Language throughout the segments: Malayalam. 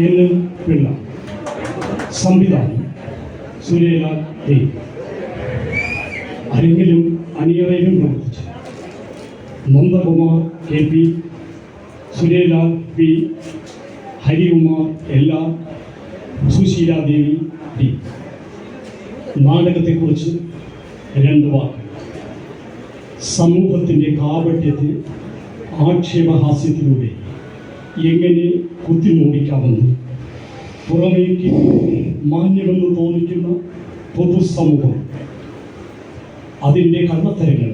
എന്നും പിള്ള, സംവിധാനം സുരേലാൽ ദേവ്, അരങ്ങിലും അണിയറയിലും പ്രവർത്തിച്ചു. Nandakumar K P, Surelal P, Harikumar എല്ലാ, സുശീലാദേവി ഡി. നാടകത്തെക്കുറിച്ച് രണ്ട് വാക്ക്. സമൂഹത്തിൻ്റെ കാപട്യത്തെ ആക്ഷേപഹാസ്യത്തിലൂടെ എങ്ങനെ കുത്തിമൂടിക്കാമെന്ന് പുറമേക്ക് മാന്യമെന്ന് തോന്നിക്കുന്ന പൊതുസമൂഹം അതിൻ്റെ കള്ളത്തരങ്ങൾ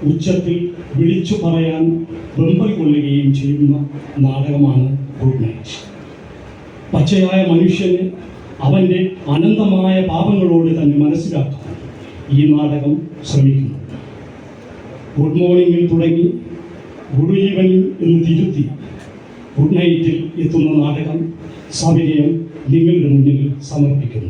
ഉച്ചത്തിൽ വിളിച്ചു പറയാൻ വെമ്പൽ കൊള്ളുകയും ചെയ്യുന്ന നാടകമാണ് ഗുഡ് നൈറ്റ്. പച്ചയായ മനുഷ്യന് അവൻ്റെ അനന്തമായ പാപങ്ങളോട് തന്നെ മനസ്സിലാക്കാൻ ഈ നാടകം ശ്രമിക്കുന്നു. ഗുഡ് മോർണിംഗിൽ തുടങ്ങി ഗുഡ് ഈവനിങ് എന്ന് തിരുത്തി ഗുഡ് നൈറ്റിൽ എത്തുന്ന നാടകം സവിനയം നിങ്ങളുടെ മുന്നിൽ സമർപ്പിക്കുന്നു.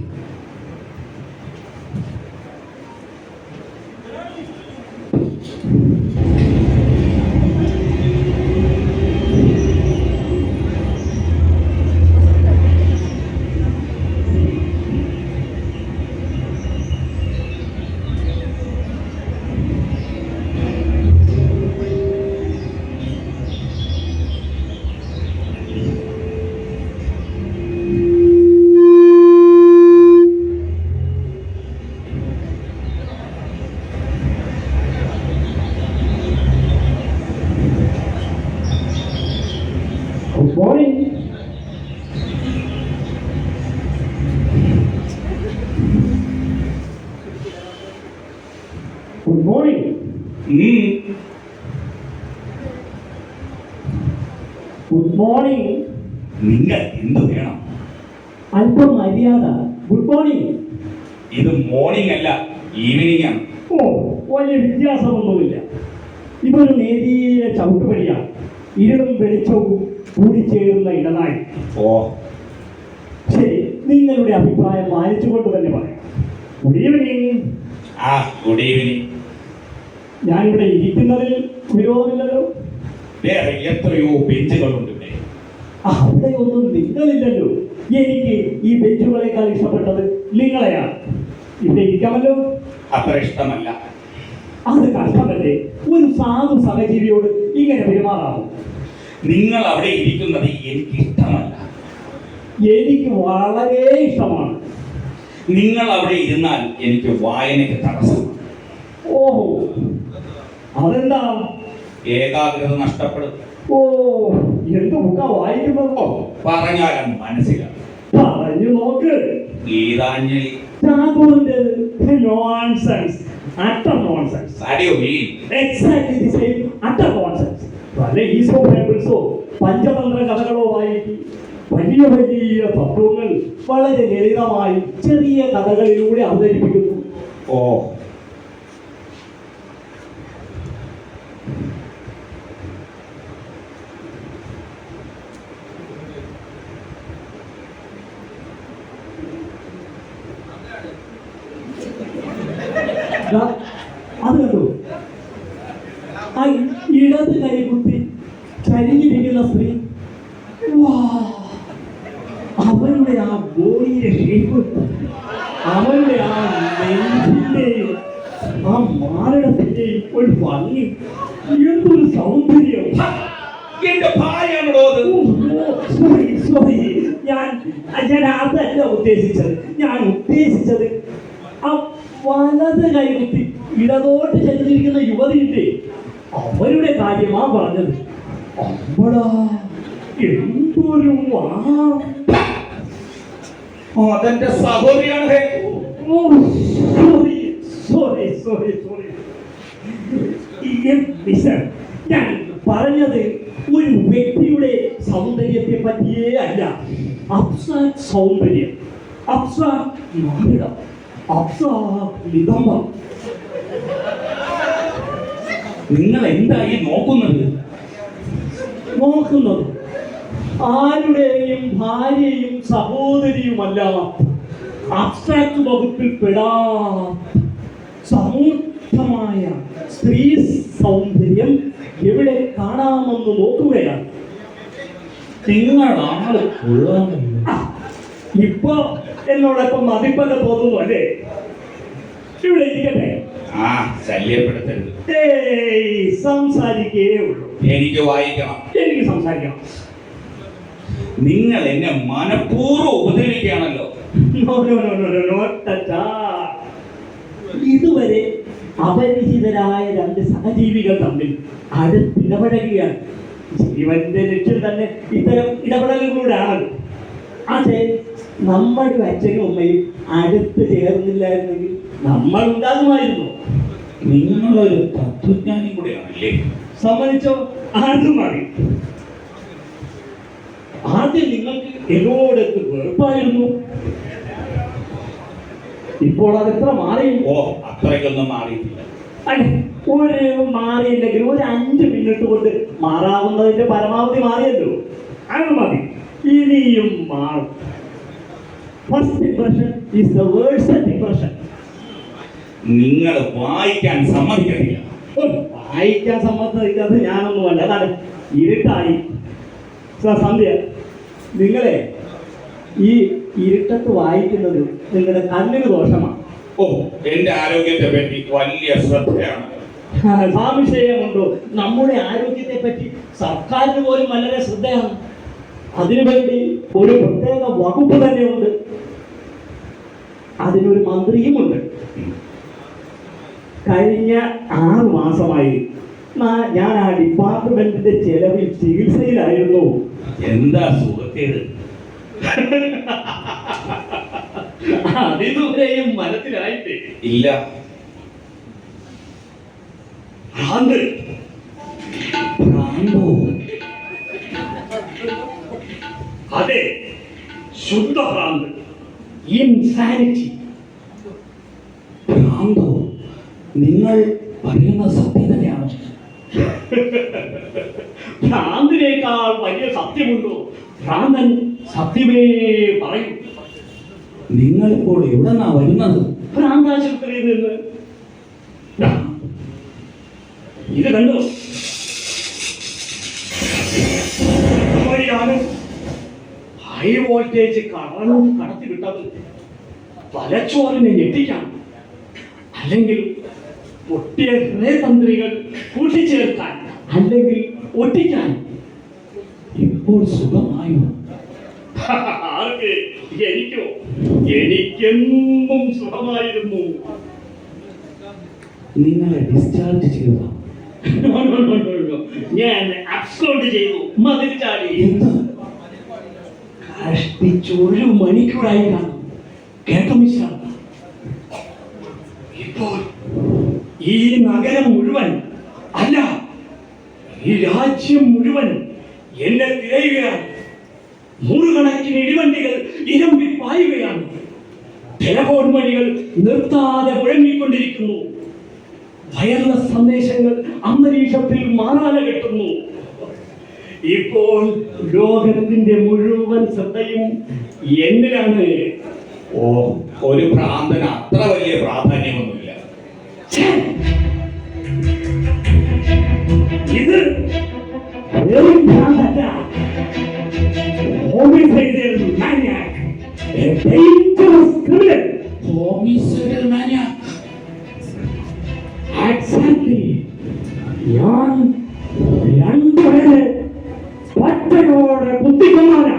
Good morning. Good morning. Good morning. നിങ്ങൾ എന്ത് വേണം? അല്പം മര്യാദ. Good morning. ഇത് മോർണിംഗ് അല്ല, ഈവനിംഗ് ആണ്. വലിയ വ്യത്യാസമൊന്നുമില്ല. ഇതൊരു നേരിയ ചവിട്ടുപടിയാണ്. ഇരുളും വെളിച്ചവും കൂടിച്ചേരുന്ന ഇടനായി. ശരി, നിങ്ങളുടെ അഭിപ്രായം മാനിച്ചുകൊണ്ട് തന്നെ പറയാം. Good evening. Good evening. ഞാനിവിടെ ഇരിക്കുന്നതിൽ വിരോധമില്ലല്ലോ. വേറെ എത്രയോ ബെഞ്ചുകളുണ്ട് ഇവിടെ. അവിടെ ഒന്നും നിങ്ങളില്ലല്ലോ. എനിക്ക് ഈ ബെഞ്ചുകളെക്കാൾ ഇഷ്ടപ്പെട്ടത് നിങ്ങളെയാണ്. ഇവിടെ ഇരിക്കാമല്ലോ. അത്ര ഇഷ്ടമല്ല. അത് കഷ്ടമല്ലേ? ഒരു സാധു സഹജീവിയോട് ഇങ്ങനെ പെരുമാറാമോ? നിങ്ങൾ അവിടെ ഇരിക്കുന്നത് എനിക്ക് ഇഷ്ടമല്ല. എനിക്ക് വളരെ ഇഷ്ടമാണ്. നിങ്ങൾ അവിടെ ഇരുന്നാൽ എനിക്ക് വായനയ്ക്ക് തടസ്സമാണ്. ഓഹോ, അതെന്താ? ഏകാഗ്രത നഷ്ടപ്പെടും. എന്ത് ബുക്കാ വായിക്കുന്നത്? പറഞ്ഞാലും മനസ്സിലാവും. പറഞ്ഞു നോക്ക്. Geetanjali. Nonsense. utter nonsense. What do you mean? Exactly the same. utter nonsense. പല ഈസോ ഫാബിൾസോ പഞ്ചതന്ത്ര കഥകളോ വായിക്കും. വലിയ വലിയ തത്വങ്ങൾ വളരെ ലളിതമായി ചെറിയ കഥകളിലൂടെ അവതരിപ്പിക്കുന്നു. അത് കണ്ടു. ആ ഇടത് കൈ കുത്തി ചരിഞ്ഞിരിക്കുന്ന സ്ത്രീ. അവരുടെ ആ ബോഡിയുടെ ഷേപ്പ്, അവരുടെ ആ നെഞ്ചിന്റെയും ആ മാരണത്തിന്റെയും ഒരു ഭംഗി, എന്തൊരു സൗന്ദര്യം! സോറി, ഞാൻ അതല്ല ഉദ്ദേശിച്ചത്. ഞാൻ ഉദ്ദേശിച്ചത് ആ വലത് കൈകുത്തി ഇടതോട്ട് ചെന്നിരിക്കുന്ന യുവതിയില്ലേ, അവരുടെ കാര്യമാ പറഞ്ഞത്. അമ്പടാ, എന്തൊരു അതെന്റെ സഹോദരിയാണ്. സോറി. ഞാൻ പറഞ്ഞത് ഒരു വ്യക്തിയുടെ സൗന്ദര്യത്തെ പറ്റിയേ അല്ല. അബ്സ്ട്രാക്ട് സൗന്ദര്യം, അബ്സ്ട്രാക്ട് മാറിടം, അബ്സ്ട്രാക്ട്. നിങ്ങൾ എന്തായി നോക്കുന്നത്? ആരുടെയും ഭാര്യയും സഹോദരിയുമല്ല, അബ്സ്ട്രാക്ട് വകുപ്പിൽ സമൂർത്തമായ സ്ത്രീ സൗന്ദര്യം എവിടെ കാണാമെന്ന് നോക്കുകയാണ്. നിങ്ങൾ ആള് കൊള്ളാമല്ലോ. ഇപ്പൊ എന്നോടൊപ്പം മതിപ്പൊക്കെ തോന്നുന്നു അല്ലേ? ഇവിടെ ഇരിക്കട്ടെ. ആ, ശല്യപ്പെടുത്തരുത്. സംസാരിക്കേ ഉള്ളൂ. എനിക്ക് വായിക്കണം. എനിക്ക് സംസാരിക്കണം. നിങ്ങൾ എന്നെ മനഃപൂർവ്വം ഉപദ്രവിക്കുകയാണല്ലോ. No, no, no, no, no, not at all. ഇതുവരെ അപരിചിതരായ രണ്ട് സഹജീവികൾ തമ്മിൽ അടുത്തിടപഴകുകയാണ്. ജീവന്റെ ലക്ഷ്യം തന്നെ ഇത്തരം ഇടപെടലുകളിലൂടെയാണ്. അതെ, നമ്മുടെ അച്ഛനും അമ്മയും അടുത്ത് ചേർന്നില്ലായിരുന്നെങ്കിൽ നമ്മൾ ഉണ്ടാകുമായിരുന്നു. നിങ്ങളൊരു തത്വജ്ഞാനി കൂടെയാണല്ലേ? സമ്മതിച്ചോ? ആദ്യം മാറി. ആദ്യം നിങ്ങൾക്ക് എന്നോടൊത്ത് വെറുപ്പായിരുന്നു. ഇപ്പോൾ അതെത്ര മാറി? ഓ, അത്രയ്ക്കൊന്നും മാറിയിട്ടില്ല. അതെ, ഒരു മാറിയില്ലെങ്കിൽ ഒരു 5 മിനിറ്റ് കൊണ്ട് മാറാവുന്നതിന്റെ പരമാവധി മാറിയല്ലോ. അത് മതി. ഇനിയും മാറും. First impression is the worst impression. നിങ്ങൾ വായിക്കാൻ സമ്മതിക്കത്തില്ല. വായിക്കാൻ സമ്മതിക്കാതെ ഞാനൊന്നുമല്ല. അതാണ് ഇരുട്ടായി. സന്ധ്യ, നിങ്ങളെ ഈ ഇരുട്ടത്ത് വായിക്കുന്നത് നിങ്ങളുടെ കണ്ണിന് ദോഷമാണ്. ഓ, എന്റെ ആരോഗ്യത്തെ പറ്റി വലിയ ശ്രദ്ധയാണ്. സംശയമുണ്ടോ? നമ്മുടെ ആരോഗ്യത്തെ പറ്റി സർക്കാരിന് പോലും വളരെ ശ്രദ്ധയാണ്. അതിനുവേണ്ടി ഒരു പ്രത്യേക വകുപ്പ് തന്നെയുണ്ട്. അതിനൊരു മന്ത്രിയുമുണ്ട്. കഴിഞ്ഞ 6 മാസമായി ഞാൻ ആ ഡിപ്പാർട്ട്മെന്റിന്റെ ചെലവിൽ ചികിത്സയിലായിരുന്നു. എന്താ സുഖത്തേത്? അതിതുവരെയും മനസ്സിലായിട്ടേ ഇല്ല. ഭ്രാന്ത്. ഭ്രാന്തോ? അതെ, ശുദ്ധ ഭ്രാന്ത്. ഇൻസാനിറ്റി. ഭ്രാന്തോ? നിങ്ങൾ പറയുന്ന സത്യം തന്നെയാണോ? ഭ്രാന്തിനേക്കാൾ വലിയ സത്യമുണ്ടോ? ഭ്രാന്തൻ സത്യമേ പറയും. നിങ്ങളിപ്പോൾ എവിടെന്നാ വരുന്നത്? ഭ്രാന്താശുപത്രിയിൽ നിന്ന്. ഇത് കണ്ടോ? വഴിയാണ് ഹൈ വോൾട്ടേജ് കടത്തി വിട്ടത്. തലച്ചോറിനെ ഞെട്ടിക്കാൻ, അല്ലെങ്കിൽ പൊട്ടിയ ഹൃദയതന്ത്രികൾ കൂട്ടിച്ചേർക്കാൻ, അല്ലെങ്കിൽ ഒട്ടിക്കാൻ. ഇപ്പോൾ സുഖമായോ? ആർക്ക്? എനിക്കോ? എനിക്കെന്നും സുഖമായിരുന്നു. നിങ്ങളെ ഡിസ്ചാർജ് ചെയ്തതാ? ഞാൻ അബ്സ്കോണ്ട് ചെയ്തു. മതിൽ ചാടി. എന്ത്? കഷ്ടിച്ച് 1 മണിക്കൂറായി കാണും. കേട്ടോ മിസ്റ്റർ? ഇപ്പോൾ ഈ നഗരം മുഴുവൻ, അല്ല, ഈ രാജ്യം മുഴുവൻ എന്നെ തിരയുകയാണ്. 100 കണക്കിന് ഇടിവണ്ടികൾ ഇരമ്പി പായുകയാണ്. ടെലഫോൺ വഴികൾ നിർത്താതെ മുഴങ്ങിക്കൊണ്ടിരിക്കുന്നു. വയർലെസ് സന്ദേശങ്ങൾ അന്തരീക്ഷത്തിൽ മാറാല കെട്ടുന്നു. ഇപ്പോൾ ലോകത്തിന്റെ മുഴുവൻ ശ്രദ്ധയും എന്നിലാണ്. ഓ, ഒരു ഭ്രാന്തന് അത്ര വലിയ പ്രാധാന്യമൊന്നുമില്ല. ഇത് വെറും ഭ്രാന്തല്ല. Homicidal maniac, a dangerous criminal. Homicidal maniac? Exactly. ഞാൻ 2 പേരെ പട്ടയോടെ കുത്തിക്കൊന്നാനാ.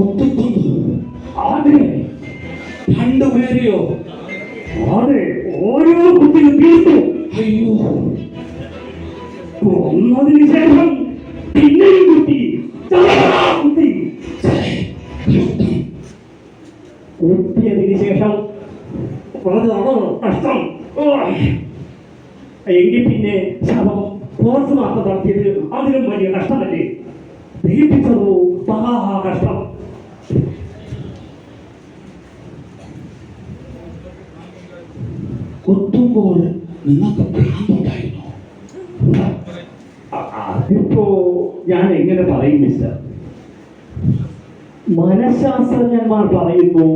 ഒത്തുകൊന്നു? അതെ. 2 പേരെയോ? അതെ, ഓരോ കുത്തിയും തീർത്തു. അയ്യോ. കൊന്നതിന് ശേഷം പിന്നെയും കുത്തി. കുത്തി. കുത്തിയതിന് ശേഷം കഷ്ടം. എങ്കിൽ പിന്നെ ശവം പോസ്റ്റ്മോർട്ടം നടത്തിയത് അതിലും വലിയ കഷ്ടമല്ലേ? ദഹിപ്പിച്ചതോ മഹാകഷ്ടം. കൊത്തുമ്പോൾ നിങ്ങൾക്ക് ഭ്രാന്തുണ്ടായിരുന്നു? അതിപ്പോ ഞാൻ എങ്ങനെ പറയും മിസ്റ്റർ? മനഃശാസ്ത്രജ്ഞന്മാർ പറയുന്നു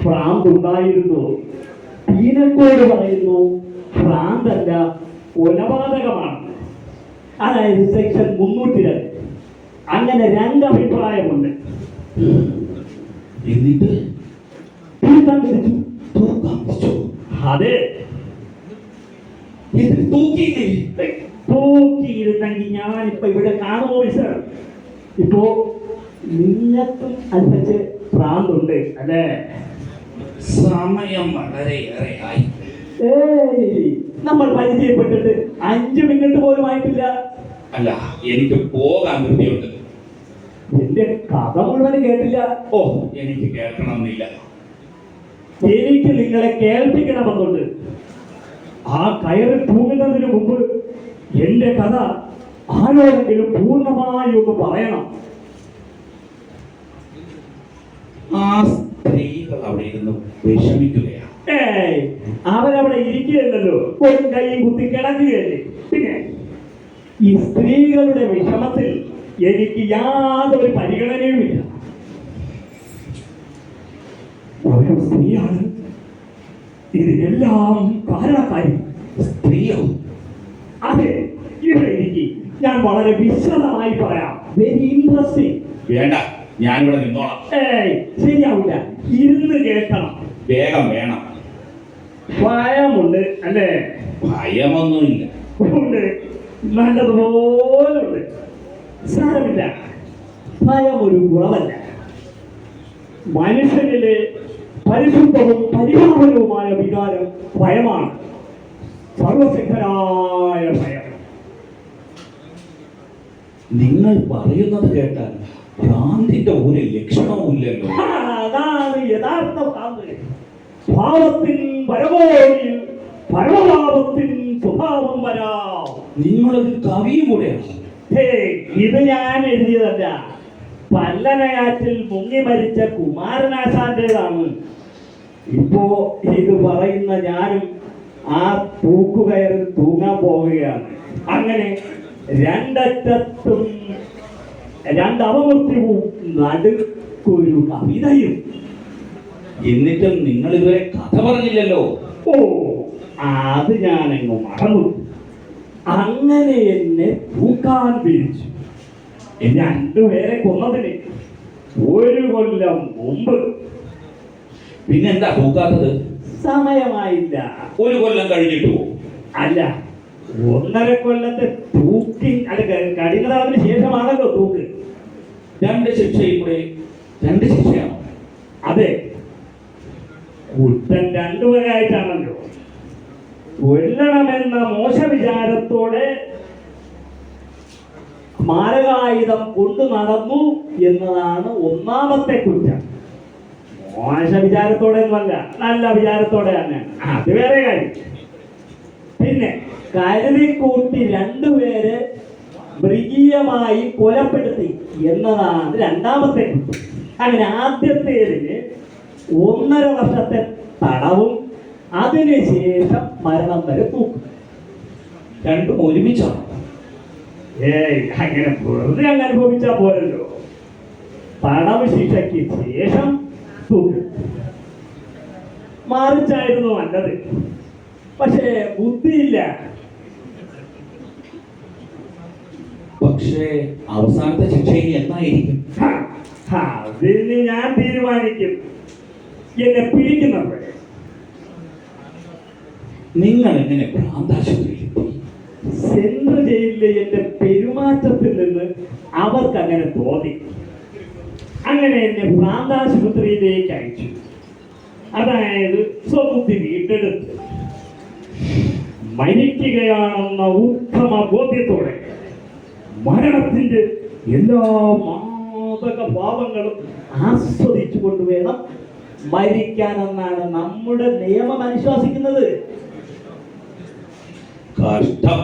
ഭ്രാന്തുണ്ടായിരുന്നു. പീനക്കോട് പറയുന്നു ഭ്രാന്തല്ല, കൊലപാതകമാണ്. അതായത് സെക്ഷൻ 302. അങ്ങനെ 2 അഭിപ്രായമുണ്ട്. എന്നിട്ട് തൂക്കാൻ വിധിച്ചു. തൂക്കാൻ വെച്ചു. അതെ, എന്നിട്ട് തൂക്കിയില്ലേ? തൂക്കിയിരുന്നെങ്കിൽ ഞാനിപ്പോ ഇവിടെ കാണുമോ സർ? ഇപ്പോ നിങ്ങൾക്കും അനുസരിച്ച് ഭ്രാന്തുണ്ട് അല്ലേ? സമയം വളരെയേറെയായി. ഏയ്, നമ്മൾ പരിചയപ്പെട്ടിട്ട് 5 മിനിറ്റ് പോലും ആയിട്ടില്ല. അല്ല, എനിക്ക് പോകാൻ ധൃതിയുണ്ട്. എന്റെ കഥ മുഴുവൻ കേട്ടില്ല. ഓ, എനിക്ക് കേൾക്കണമെന്നില്ല. എനിക്ക് നിങ്ങളെ കേൾപ്പിക്കണമെന്നുണ്ട്. ആ കയറി തൂങ്ങുന്നതിന് മുമ്പ് എന്റെ കഥ ആരോടെങ്കിലും പൂർണ്ണമായി ഒന്ന് പറയണം. ആ സ്ത്രീകൾ അവിടെ ഇരുന്ന് വിഷമിക്കുകയാണ്. ഏയ്, അവരവിടെ ഇരിക്കുകയല്ലോ, ഒരു കൈയും കുത്തി കിടക്കുകയല്ലേ. പിന്നെ ഈ സ്ത്രീകളുടെ വിഷമത്തിൽ എനിക്ക് യാതൊരു പരിഗണനയുമില്ല. ഒരു സ്ത്രീയാണ് ഇതിനെല്ലാം കാരണക്കാരി. സ്ത്രീയോ? അതെ, ഇവിടെ എനിക്ക് ഞാൻ വളരെ വിശദമായി പറയാം. Very interesting. വേണ്ട, ഞാനിവിടെ നിന്നോളാം. ഏയ്, ശരിയാവില്ല, ഇരുന്ന് കേൾക്കണം. വേഗം വേണം. ഭയമുണ്ട് അല്ലേ? ഭയമൊന്നുമില്ല. ഉണ്ട്, നല്ലതുപോലെ ഉണ്ട്. സാരമില്ല, ഭയം ഒരു കുറവല്ല. മനുഷ്യനിലെ പരിശുദ്ധവും പരിപാവനവുമായ വികാരം ഭയമാണ്. സർവശക്തനായ ഭയം. നിങ്ങൾ പറയുന്നത് കേട്ടാൽ ഭ്രാന്തിന്റെ ഒരു ലക്ഷണവുമില്ലല്ലോ. അതാണ് യഥാർത്ഥ ഭ്രാന്ത്. ഭാവത്തിൻ പരമോടിയിൽ പരമഭാവത്തിൻ സ്വഭാവം വരാം. നിങ്ങളൊരു കവിയും കൂടെയാണ്. ഇത് ഞാൻ എഴുതിയതല്ല, പല്ലനയാറ്റിൽ മുങ്ങി മരിച്ച കുമാരനാശാന്റേതാണ്. ഇപ്പോ ഇത് പറയുന്ന ഞാനും ആ തൂക്കുകയറിൽ തൂങ്ങാൻ പോവുകയാണ്. അങ്ങനെ രണ്ടറ്റത്തും രണ്ടവമൃത്യുവും നടുക്കൊരു കവിതയും. എന്നിട്ടും നിങ്ങൾ ഇതുവരെ കഥ പറഞ്ഞില്ലല്ലോ. ഓ, അത് ഞാനങ്ങ് മറന്നു. അങ്ങനെ എന്നെ തൂക്കാൻ വിളിച്ചു. 2 പേരെ കൊന്നതിന് 1 കൊല്ലം മുമ്പ്. പിന്നെന്താ തൂക്കാത്തത്? സമയമായില്ല. 1 കൊല്ലം കഴിഞ്ഞിട്ടു? അല്ല, 1.5 കൊല്ലത്തെ തൂക്കി അല്ല, കഠിനതടവിന് ശേഷമാണല്ലോ തൂക്ക്. 2 ശിക്ഷയും കൂടെ 2 ശിക്ഷയാണോ? അതെ, കുറ്റം 2 വരെയായിട്ടാണല്ലോ. കൊല്ലണമെന്ന മോശ വിചാരത്തോടെ മാരകായുധം കൊണ്ടു നടന്നു എന്നതാണ് 1ാമത്തെ കുറ്റം. മോശ വിചാരത്തോടെ ഒന്നുമല്ല, നല്ല വിചാരത്തോടെ തന്നെ. അത് വേറെ കാര്യം. പിന്നെ കരുതിക്കൂട്ടി 2 പേരെ മൃഗീയമായി കൊലപ്പെടുത്തി എന്നതാണ് 2ാമത്തെ കുറ്റം. അങ്ങനെ ആദ്യത്തേതിന് 1.5 വർഷത്തെ തടവും അതിനുശേഷം മരണം വരെ തൂക്കും. 2 ഒരുമിച്ചാണോ? ഏയ്, അങ്ങനെ വെറുതെ അങ്ങ് അനുഭവിച്ചാൽ പോരല്ലോ. തടവ് ശിക്ഷയ്ക്ക് ശേഷം തൂക്കും. മറിച്ചായിരുന്നു നല്ലത്. പക്ഷേ ബുദ്ധിയില്ല. പക്ഷേ അവസാനത്തെ ശിക്ഷ ഇനി എന്നായിരിക്കും? അതിന് ഞാൻ തീരുമാനിക്കും, എന്നെ പിടിക്കുന്നത്. നിങ്ങൾ എങ്ങനെ ഭ്രാന്താശുപത്രിയിലെത്തി? സെൻട്രൽ ജയിലിലെ എന്റെ പെരുമാറ്റത്തിൽ നിന്ന് അവർക്ക് അങ്ങനെ തോന്നി. അങ്ങനെ എന്നെ ഭ്രാന്താശുപത്രിയിലേക്ക് അയച്ചു. അതായത് സ്വബുദ്ധി വീണ്ടെടുത്ത് മരിക്കുകയാണെന്ന ഉത്തമ ബോധ്യത്തോടെ മരണത്തിന്റെ എല്ലാ മാതക ഭാവങ്ങളും ആസ്വദിച്ചുകൊണ്ട് വേണം മരിക്കാനെന്നാണ് നമ്മുടെ നിയമം അനുശാസിക്കുന്നത്. കഷ്ടം.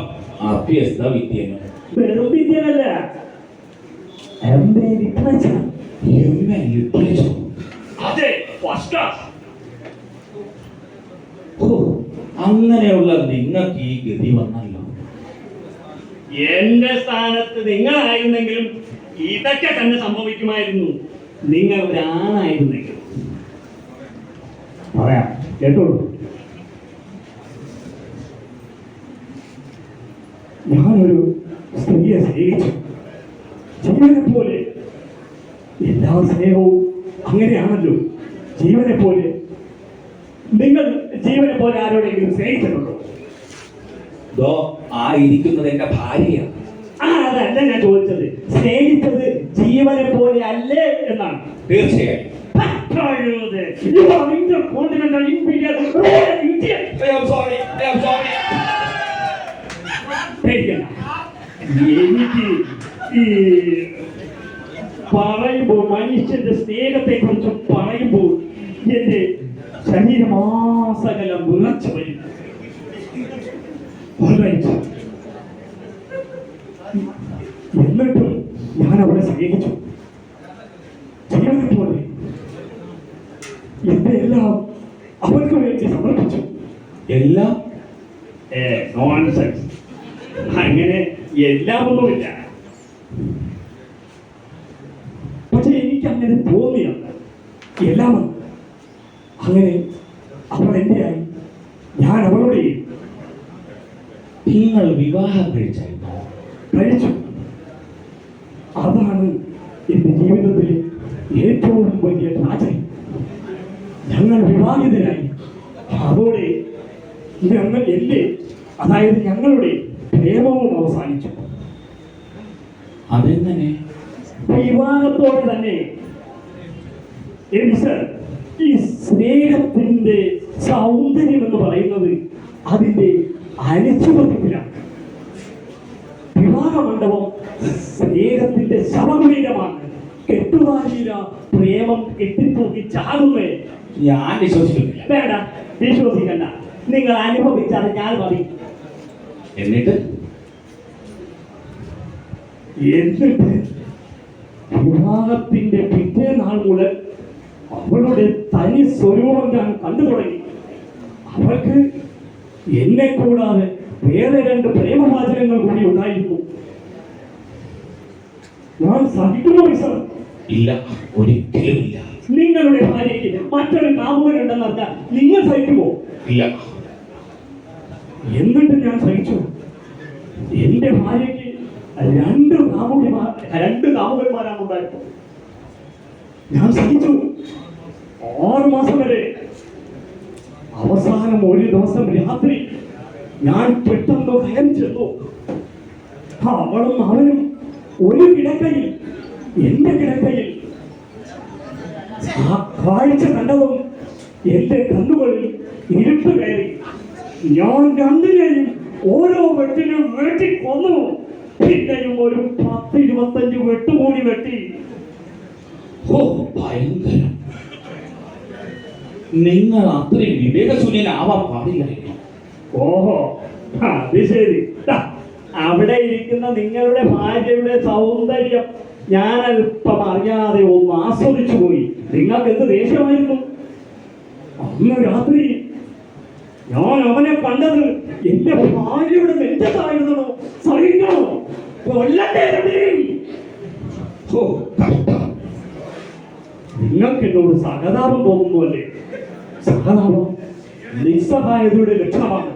അഭ്യസ്ത വിദ്യനും. വെറും വിദ്യനല്ല, MA ലിറ്ററേച്ചർ. MA literature? അതെ, ഫസ്റ്റ് ക്ലാസ്. ഓ, അങ്ങനെയുള്ള നിങ്ങൾക്ക് ഈ ഗതി വന്നല്ലോ. എന്റെ സ്ഥാനത്ത് നിങ്ങളായിരുന്നെങ്കിലും ഇതൊക്കെ തന്നെ സംഭവിക്കുമായിരുന്നു. നിങ്ങൾ ഒരാണായിരുന്നെങ്കിലും. പറയാം, കേട്ടോളൂ. ഞാനൊരു സ്ത്രീയെ സ്നേഹിച്ചു. ജീവനെ പോലെ. എല്ലാ സ്നേഹവും അങ്ങനെയാണല്ലോ ജീവനെ പോലെ. നിങ്ങൾ ജീവനെ പോലെ ആരോടെങ്കിലും സ്നേഹിച്ചിട്ടുണ്ടോ? ദോ ആ ഇരിക്കുന്നത് എന്റെ ഭാര്യയാണ്. അതല്ല ഞാൻ ചോദിച്ചത്. സ്നേഹിച്ചത് ജീവനെ പോലെ അല്ലേ എന്നാണ്. തീർച്ചയായും. You are intercontinental imperial Indian. I am sorry. പേടിക്കണ്ട. എനിക്ക് ഈ പറയുമ്പോൾ മനുഷ്യന്റെ സ്നേഹത്തെ കുറിച്ച് പറയുമ്പോൾ എന്റെ ശരീരമാസകലം വിറച്ചു വരും. Alright. എന്നിട്ടും ഞാൻ അവളെ സ്നേഹിച്ചു ജീവനെ പോലെ. എന്റെ എല്ലാം അവൾക്ക് വേണ്ടി സമർപ്പിച്ചു. എല്ലാം നോൺസെൻസ്. അങ്ങനെ എല്ലാമൊന്നുമില്ല. പക്ഷെ എനിക്ക് അങ്ങനെ തോന്നിയാണ് എല്ലാം. അങ്ങനെ അവൾ എന്റെ ആയി, ഞാൻ അവളുടെ. നിങ്ങൾ വിവാഹം കഴിച്ചായിരുന്നോ? കഴിച്ചു. അതാണ് എന്റെ ജീവിതത്തിലെ ഏറ്റവും വലിയ ട്രാജഡി. ഞങ്ങൾ വിവാഹിതരായി. അതോടെ ഞങ്ങളുടെ പ്രേമവും അവസാനിച്ചു. അതെങ്ങനെ? വിവാഹത്തോടെ തന്നെ ഈ സ്നേഹത്തിന്റെ സൗന്ദര്യം എന്ന് പറയുന്നത് അതിന്റെ അനിശ്ചിതത്വത്തിലാണ്. വിവാഹ മണ്ഡപം സ്നേഹത്തിന്റെ ശവകുടീരമാണ്. കെട്ടുവാരിയില പ്രേമം കെട്ടിത്തൂക്കി ചാടുന്നേ. ഞാൻ വിശ്വസിക്കുന്നില്ല. വേണ്ട, വിശ്വസിക്കണ്ട. നിങ്ങൾ അനുഭവിച്ചറിഞ്ഞാൽ മതി. എന്നിട്ട് വിവാഹത്തിന്റെ പിറ്റേ നാൾ മുതൽ അവളുടെ തനി സ്വരൂപം ഞാൻ കണ്ടു തുടങ്ങി. അവൾക്ക് എന്നെ കൂടാതെ വേറെ 2 പ്രേമവാചകങ്ങൾ കൂടി ഉണ്ടായിരുന്നു. ഞാൻ സഹിക്കുമോ സർ? ഇല്ല, ഒരിക്കലും ഇല്ല. നിങ്ങളുടെ ഭാര്യയ്ക്ക് മറ്റൊരു കാമുകനുണ്ടെന്നറിഞ്ഞാൽ നിങ്ങൾ സഹിക്കുമോ? ഇല്ല. എന്നിട്ട് ഞാൻ സഹിച്ചു. എന്റെ ഭാര്യയ്ക്ക് 2 കാമുകന്മാരാണ് ഉണ്ടായത്. ഞാൻ സഹിച്ചു 6 മാസം വരെ. അവസാനം ഒരു ദിവസം രാത്രി ഞാൻ പെട്ടെന്ന് കയറി ചെന്നു. അവളും അവനും ഒരു കിടക്കയിൽ, എന്റെ കിടക്കയിൽ. ആ കാഴ്ച കണ്ടതും എന്റെ കണ്ണുകളിൽ ഇരുട്ട് കയറി. ഞാൻ 2നെയും ഓരോ വെട്ടിലും വെട്ടി കൊന്നു. പിന്നെയും ഒരു 10-25 വെട്ടുകൂടി വെട്ടി. ഓ, ഭയങ്കരം. നിങ്ങൾ അത്രയും വിവേകശൂന്യനാവാൻ പാടില്ലായിരുന്നു. ഓഹോ, അത് ശരി. അവിടെ ഇരിക്കുന്ന നിങ്ങളുടെ ഭാര്യയുടെ സൗന്ദര്യം ഞാൻ അല്പം അറിയാതെ ഒന്ന് ആസ്വദിച്ചു പോയി. നിങ്ങൾക്ക് എന്ത് ദേഷ്യമായിരുന്നു അന്ന് രാത്രി. ഞാൻ അവനെ കണ്ടത് എന്റെ ഭാര്യയുടെ നെഞ്ചത്തായിരുന്നു. സഹിക്കണോ? കൊല്ലട്ടെ. ഓ, കഷ്ടം. നിങ്ങൾക്ക് എന്നോട് സഹതാപം തോന്നുന്നു അല്ലേ? സഹതാപം നിസ്സഹായതയുടെ ലക്ഷണമാണ്.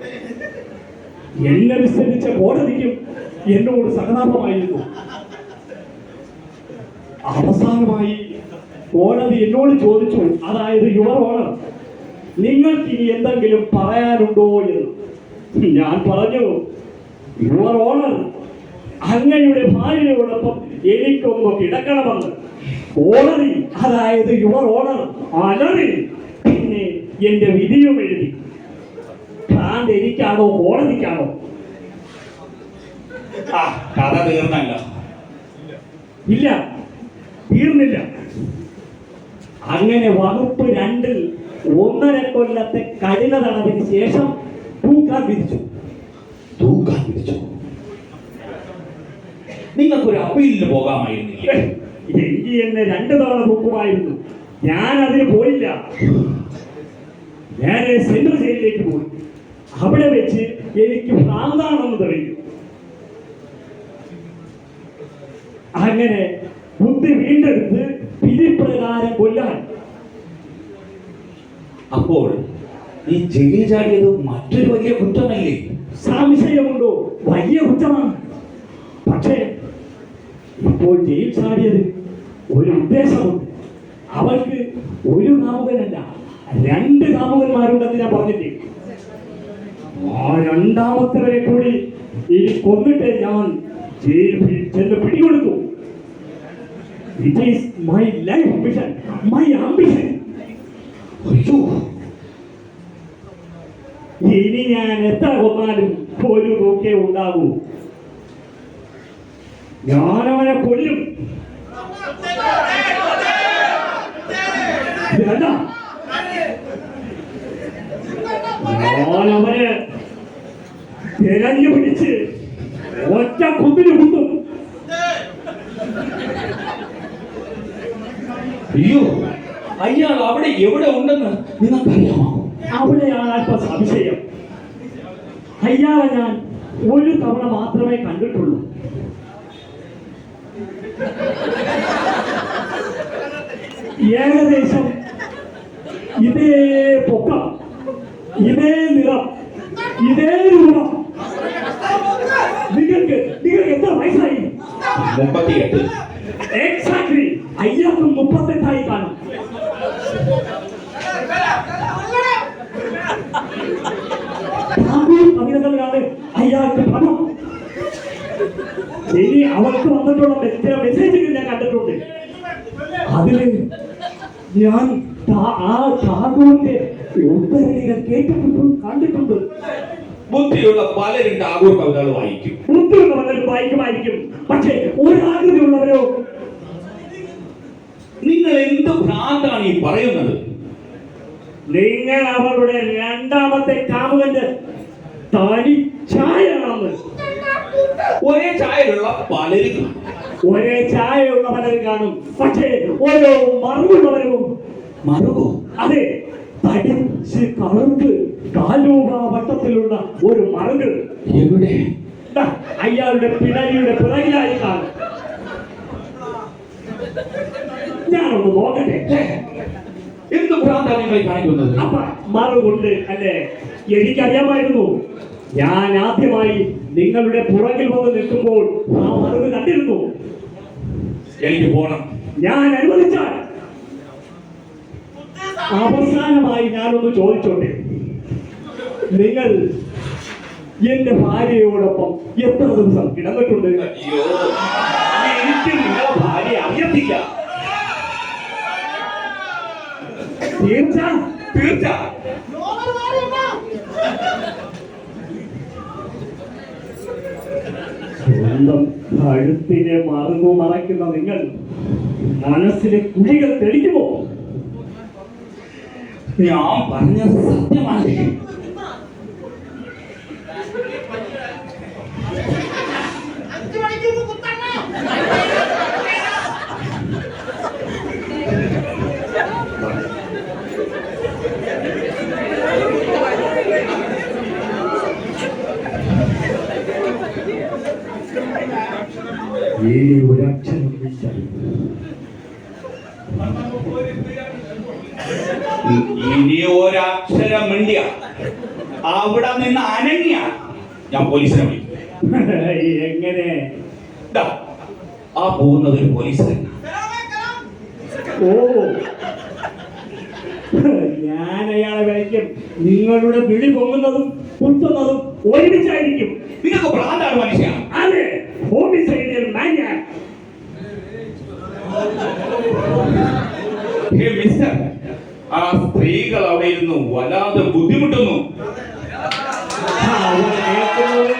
എന്നെ വിസ്തരിച്ച കോടതിക്കും എന്നോട് സഹതാപമായിരുന്നു. അവസാനമായി കോടതി എന്നോട് ചോദിച്ചു, അതായത് യുവർ ഓണർ, നിങ്ങൾക്ക് ഇനി എന്തെങ്കിലും പറയാനുണ്ടോ എന്ന്. ഞാൻ പറഞ്ഞു, യുവർ ഓണർ, അങ്ങയുടെ ഭാര്യയോടൊപ്പം എനിക്കൊന്ന് കിടക്കണമെന്ന്. കോടതി, അതായത് യുവർ ഓണർ, അലറി. പിന്നെ എന്റെ വിധിയും എഴുതി. ഭ്രാന്ത് എനിക്കാണോ കോടതിക്കാണോ? കഥ തീർന്നല്ല. ഇല്ല, തീർന്നില്ല. അങ്ങനെ വകുപ്പ് 2 1.5 കൊല്ലത്തെ കഠിന തടവിന് ശേഷം തൂക്കാൻ വിധിച്ചു. നിങ്ങൾക്കൊരു അപ്പീലിന് പോകാമായിരുന്നില്ലേ? എങ്കിൽ എന്നെ 2 തവണ തൂക്കുമായിരുന്നു. ഞാൻ അതിന് പോയില്ല. നേരെ സെൻട്രൽ ജയിലിലേക്ക് പോയി. അവിടെ വെച്ച് എനിക്ക് ഭ്രാന്താണെന്ന് തെളിഞ്ഞു. അങ്ങനെ ബുദ്ധി വീണ്ടെടുത്ത് വിധിപ്രകാരം കൊല്ലാൻ. അപ്പോൾ ഈ ജയിലിൽ ചാടിയത് മറ്റൊരു വലിയ കുറ്റമല്ലേ? സംശയമുണ്ടോ? വലിയ കുറ്റമാണ്. പക്ഷേ ഇപ്പോൾ ജയിൽ ചാടിയത് ഒരു ഉദ്ദേശമുണ്ട്. അവൾക്ക് ഒരു കാമുകനല്ല, 2 കാമുകന്മാരുണ്ടെന്ന് ഞാൻ പറഞ്ഞില്ലേ. ആ 2ാമത്തവരെ കൂടി ഇനി കൊന്നിട്ട് ഞാൻ ജയിലിൽ ചെന്ന് പിടികൊടുത്തു. It is my life mission, my ambition. അയ്യോ, ഇനി ഞാൻ എത്ര കൊന്നാലും ഒരു നോക്കേ ഉണ്ടാകൂ. ഞാനവനെ കൊല്ലും. ഇത് കണ്ട, ഞാനവനെ തിരഞ്ഞു പിടിച്ച് ഒറ്റ കുതിന് കുത്തും. അയ്യോ, അയാൾ അവിടെ എവിടെ ഉണ്ടെന്ന് നിങ്ങൾക്കറിയാമോ? അവിടെയാണ് അല്പ സംശയം. അയാളെ ഞാൻ ഒരു തവണ മാത്രമേ കണ്ടിട്ടുള്ളൂ. ഏകദേശം ഇതേ പൊക്കം, ഇതേ നിറം, ഇതേ രൂപം. നിങ്ങൾക്ക് എത്ര വയസ്സായി? 38. എക്സാക്ട്ലി. അയ്യാക്ക് 38 കാണും. കവിതകളിലാണ് അയാൾക്ക് പണം. ഇനി അവർക്ക് വന്നിട്ടുള്ള മെസ്സേജുകൾ ഞാൻ കണ്ടിട്ടുണ്ട്. അതില് ഞാൻ ആ ടാഗോറിന്റെ ഉദ്ധരണികൾ കേട്ടിട്ടുണ്ട്, കണ്ടിട്ടുണ്ട്. ബുദ്ധിയുള്ള പലരും ടാഗോർ കവിതകൾ വായിക്കും. ബുദ്ധിയുള്ള പലരും വായിക്കുമായിരിക്കും, പക്ഷേ ഒരാകൃതിയുള്ളവരോ? നിങ്ങൾ എന്ത് ഭ്രാന്താണ് ഈ പറയുന്നത്? നിങ്ങൾ അവരുടെ 2ാമത്തെ കാമുകന്റെ തനി ചായയാണെന്ന്. ഒരേ ചായലുള്ള പലരും കാണും. ഒരേ ചായയുള്ള പലരും കാണും, പക്ഷേ ഓരോ മറുകുള്ളവരും. മറുകോ? അതെ, തടിച്ച് കറുത്ത് കാലൂക വട്ടത്തിലുള്ള ഒരു മറുകൾ എവിടെ? അയാളുടെ പിടലിയുടെ പിറകിലായി കാണും. ഞാനൊന്ന് നോക്കട്ടെ. എന്ത് ഭ്രാന്താണ് നിങ്ങൾ കാണിക്കുന്നത്? അപ്പ മറുകൊണ്ട് അല്ലേ? എനിക്കറിയാമായിരുന്നു. ഞാൻ ആദ്യമായി നിങ്ങളുടെ പുറകിൽ വന്ന് നിൽക്കുമ്പോൾ ആ മറുക് കണ്ടിരുന്നു. എനിക്ക് പോണം. ഞാൻ അനുവദിച്ചാൽ അവസാനമായി ഞാനൊന്ന് ചോദിച്ചോട്ടെ, നിങ്ങൾ എന്റെ ഭാര്യയോടൊപ്പം എത്ര ദിവസം കിടന്നിട്ടുണ്ട്? അയ്യോ, എനിക്ക് നിങ്ങളെ ഭാര്യ അറിയത്തില്ല. തീർച്ച തീർച്ച. സ്വന്തം കഴുത്തിനെ മറുകു മറയ്ക്കുന്ന നിങ്ങൾ മനസ്സിലെ കുഴികൾ തെളിക്കുമോ? ഞാൻ പറഞ്ഞത് സത്യമാണ്. ഇനി ഒരക്ഷരം വിളിച്ചാൽ ഇനി ഒരക്ഷരം മിണ്ടിയ അവിടെ നിന്ന് അനങ്ങിയ ഞാൻ പോലീസിനെ വിളിക്കും. എങ്ങനെ? ദാ, ആ പോകുന്നത് ഒരു പോലീസുകാരൻ. ഓ, ഞാൻ അയാളെ വിളിക്കും. നിങ്ങളുടെ വിളി പൊങ്ങുന്നതും കുത്തുന്നതും ഒരുമിച്ചായിരിക്കും. നിങ്ങൾക്ക് ഭ്രാന്താണ് മനുഷ്യ. അതെ, ഹോമിസൈഡിയൽ മാനിയാക്ക്. ഹേ മിസ്റ്റർ, ആ സ്ത്രീകൾ അവിടെ ഇരുന്നു വല്ലാതെ ബുദ്ധിമുട്ടുന്നു. അവർ കേൾക്കുന്നത്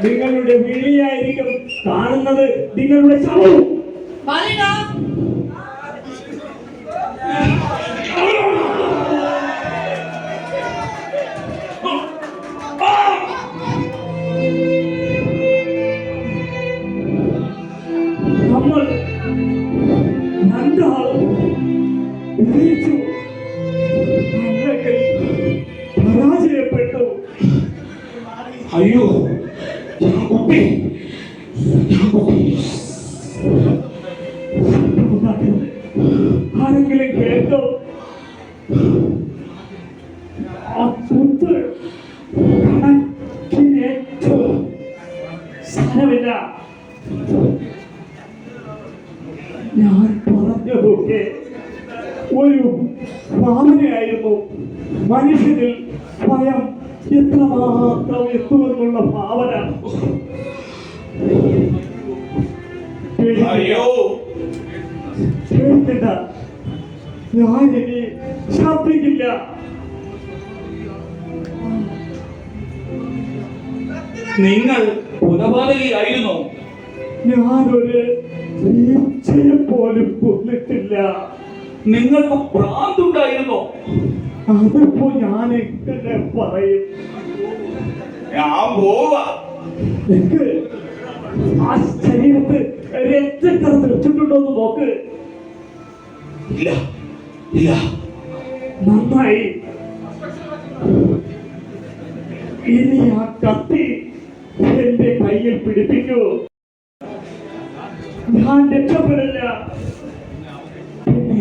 നിങ്ങളുടെ വിളിയായിരിക്കും, കാണുന്നത് നിങ്ങളുടെ ശവവും. നമ്മൾ രണ്ടാളും വിജയിച്ചു, അല്ലെങ്കിൽ പരാജയപ്പെട്ടു. അയ്യോ, ഞാൻ കുട്ടി. ആരെങ്കിലും കേട്ടോ? ആ കുത്ത് കണക്കിനേറ്റു. സാരമില്ല, ഞാൻ പറഞ്ഞതൊക്കെ ഒരു ഭാവനയായിരുന്നു. മനുഷ്യരിൽ ഭയം എത്രമാത്രം എത്തുമെന്നുള്ള ഭാവന. അയ്യോ കേൾക്കണ്ട, ഞാൻ ഇനി ശബ്ദിക്കില്ല. നിങ്ങൾ കൊലപാതകയായിരുന്നു. ഞാനൊരു ഈച്ചയെ പോലും കൊന്നിട്ടില്ല. നിങ്ങൾക്ക് ഭ്രാന്തുണ്ടായിരുന്നു. അതിപ്പോ ഞാൻ എങ്ങനെ പറയും? ഞാൻ പോവാ. എനിക്ക് ആ ശരീരത്ത് രക്തക്കറ തെളിച്ചിട്ടുണ്ടോ എന്ന് നോക്ക്. ഇല്ല ഇല്ല. നന്നായി. ഇനി ആ കത്തി എന്റെ കയ്യിൽ പിടിപ്പിക്കൂ. ഞാൻ രക്ഷപ്പെടില്ല. പിന്നെ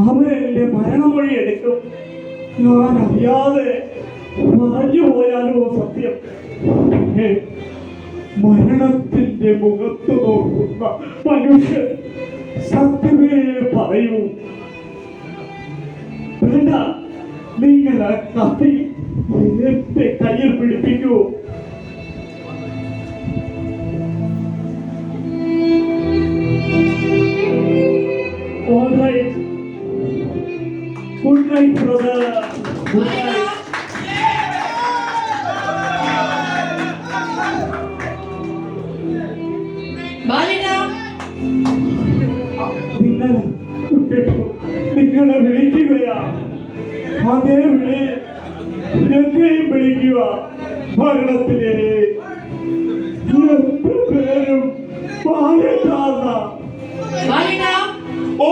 അവരെന്റെ മരണമൊഴി എടുക്കും. ഞാൻ അറിയാതെ പറഞ്ഞു പോയാലോ സത്യം. പിന്നെ മരണത്തിന്റെ മുഖത്ത് നോക്കുന്ന മനുഷ്യൻ സത്യമേ പറയൂ. വേണ്ട, നിങ്ങൾ ആ കത്തി എന്റെ കയ്യിൽ പിടിപ്പിക്കൂ. All right. Good night, brother. Good night. നിങ്ങളെ വിളിക്കുകയാ. അതേ വിളി എന്നെയും വിളിക്കുക. ഭരണത്തിലെ എത്ര പേരും പാലിട്ടാർന്ന. ഓ